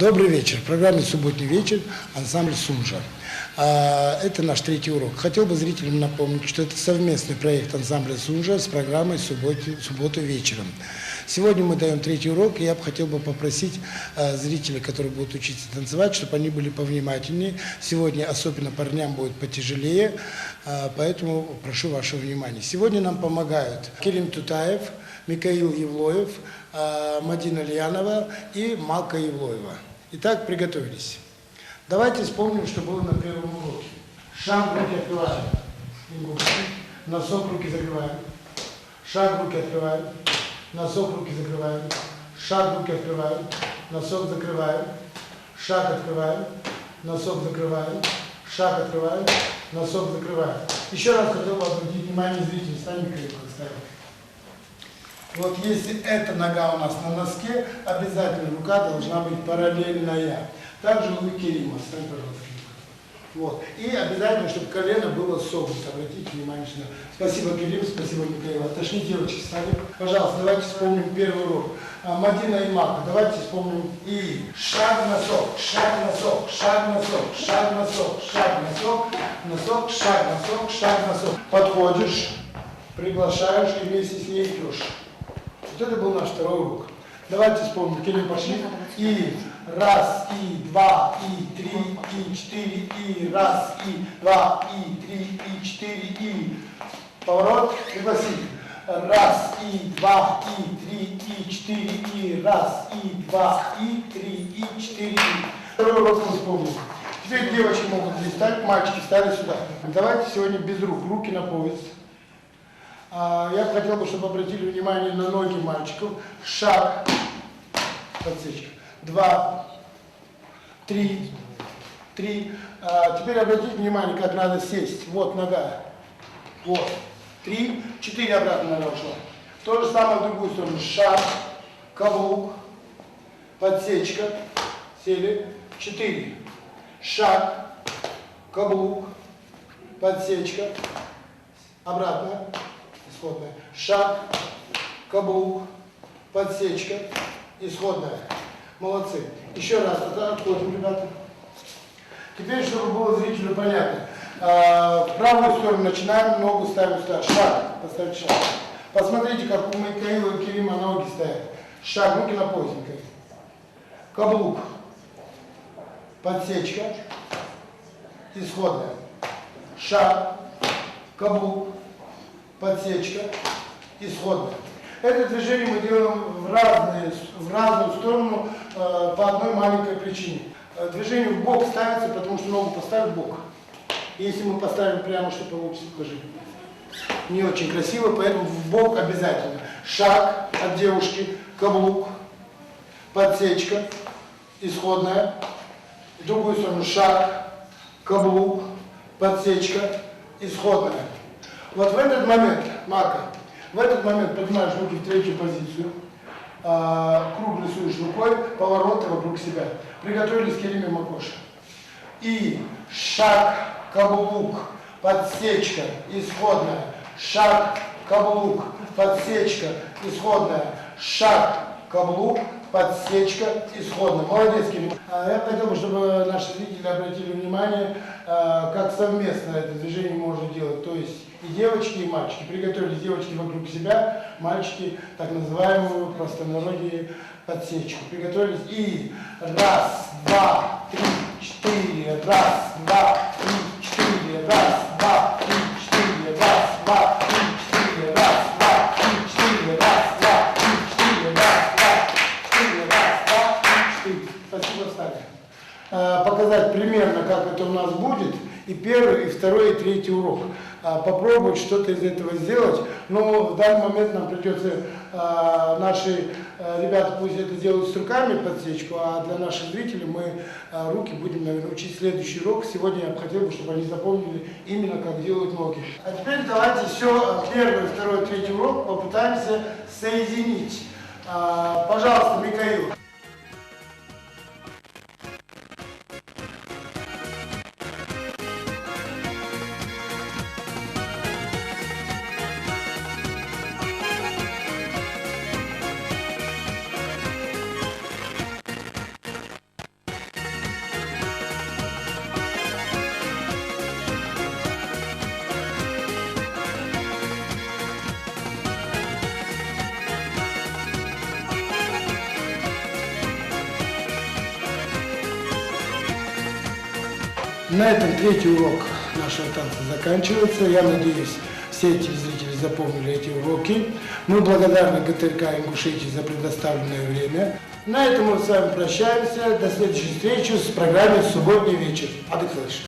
Добрый вечер. В программе «Субботний вечер» ансамбль «Сунжа». Это наш третий урок. Хотел бы зрителям напомнить, что это совместный проект ансамбля «Сунжа» с программой «Субботу вечером». Сегодня мы даем третий урок, и я бы хотел попросить зрителей, которые будут учиться танцевать, чтобы они были повнимательнее. Сегодня особенно парням будет потяжелее, поэтому прошу вашего внимания. Сегодня нам помогают Керим Тутаев, Михаил Евлоев, Мадина Льянова и Малка Евлоева. Итак, приготовились. Давайте вспомним, что было на первом уроке. Шаг, руки открываем. Носок, руки закрываем. Шаг, руки открываем. Носок, руки закрываем. Шаг, руки открываем. Носок закрываем. Шаг открываем. Носок закрываем. Шаг открываем. Носок закрываем. Еще раз хотел бы обратить внимание зрителей. Стань, Михаил, как ставим. Вот если эта нога у нас на носке, обязательно рука должна быть параллельная. Также у Керима. Стань, пожалуйста. Вот. И обязательно, чтобы колено было согнуто. Обратите внимание сюда. Спасибо, Керим, спасибо, Михаил. Отошли, девочки, стали. Пожалуйста, давайте вспомним первый урок. Мадина и Малка. Давайте вспомним. И шаг, носок, шаг, носок, шаг, носок, шаг, носок, шаг, носок, носок, шаг, носок, шаг, носок. Подходишь, приглашаешь и вместе с ней идешь. Вот это был наш второй урок. Давайте вспомним. Керим, пошли. И раз, и два, и три, и четыре, и раз, и два, и три, и четыре, и поворот, пригласить. Раз, и два, и три, и четыре, и раз, и два, и три, и четыре, и. Второй урок мы вспомним. Теперь девочки могут здесь стать, мальчики стали сюда. Давайте сегодня без рук, руки на пояс. Я хотел бы, чтобы обратили внимание на ноги мальчиков. Шаг, подсечка. 2, 3, 3. Теперь обратите внимание, как надо сесть. Вот нога. Вот. 3, 4 обратно нога ушла. То же самое в другую сторону. Шаг, каблук, подсечка. Сели. 4. Шаг, каблук, подсечка. Обратно. Исходная. Шаг, каблук, подсечка. Исходная. Молодцы. Еще раз отходим, ребята. Теперь, чтобы было зрителю понятно. В правую сторону начинаем, ногу ставим сюда. Шаг. Поставить шаг. Посмотрите, как у Михаила и Керима ноги стоят. Шаг, руки на пояс. Каблук. Подсечка. Исходная. Шаг. Каблук. Подсечка. Исходная. Это движение мы делаем в разную сторону по одной маленькой причине. Движение в бок ставится, потому что ногу поставить в бок. Если мы поставим прямо, что получится, покажи. Не очень красиво, поэтому в бок обязательно. Шаг от девушки, каблук, подсечка, исходная. В другую сторону шаг, каблук, подсечка, исходная. Вот в этот момент, Марка, в этот момент поднимаешь руки в третью позицию, круг рисуешь рукой, повороты вокруг себя. Приготовились к Кериме Макоша. И шаг, каблук, подсечка, исходная. Шаг, каблук, подсечка, исходная. Шаг, каблук, подсечка, исходная. Молодец, Керим. Я хотел бы, чтобы наши зрители обратили внимание, как совместно это движение можно делать. То есть и девочки, и мальчики. Приготовились девочки вокруг себя, мальчики так называемую в простонародье подсечку. Приготовились и раз, два, три, четыре, раз, два, три, четыре, раз, два, три, четыре, раз, два, три, четыре, раз, два, три, четыре, раз, два, три, четыре, раз, два, четыре, раз, два, три, четыре. Спасибо, встали. Показать примерно, как это у нас будет. И первый, и второй, и третий урок. Попробовать что-то из этого сделать, но в данный момент нам придется, наши ребята пусть это делают с руками подсечку, а для наших зрителей мы руки будем, наверное, учить следующий урок. Сегодня я бы хотел, чтобы они запомнили именно, как делают ноги. А теперь давайте все, первый, второй, третий урок попытаемся соединить. Пожалуйста, Михаил. На этом третий урок нашего танца заканчивается. Я надеюсь, все телезрители запомнили эти уроки. Мы благодарны ГТРК Ингушетии за предоставленное время. На этом мы с вами прощаемся. До следующей встречи с программой «Субботний вечер». Адык слышь.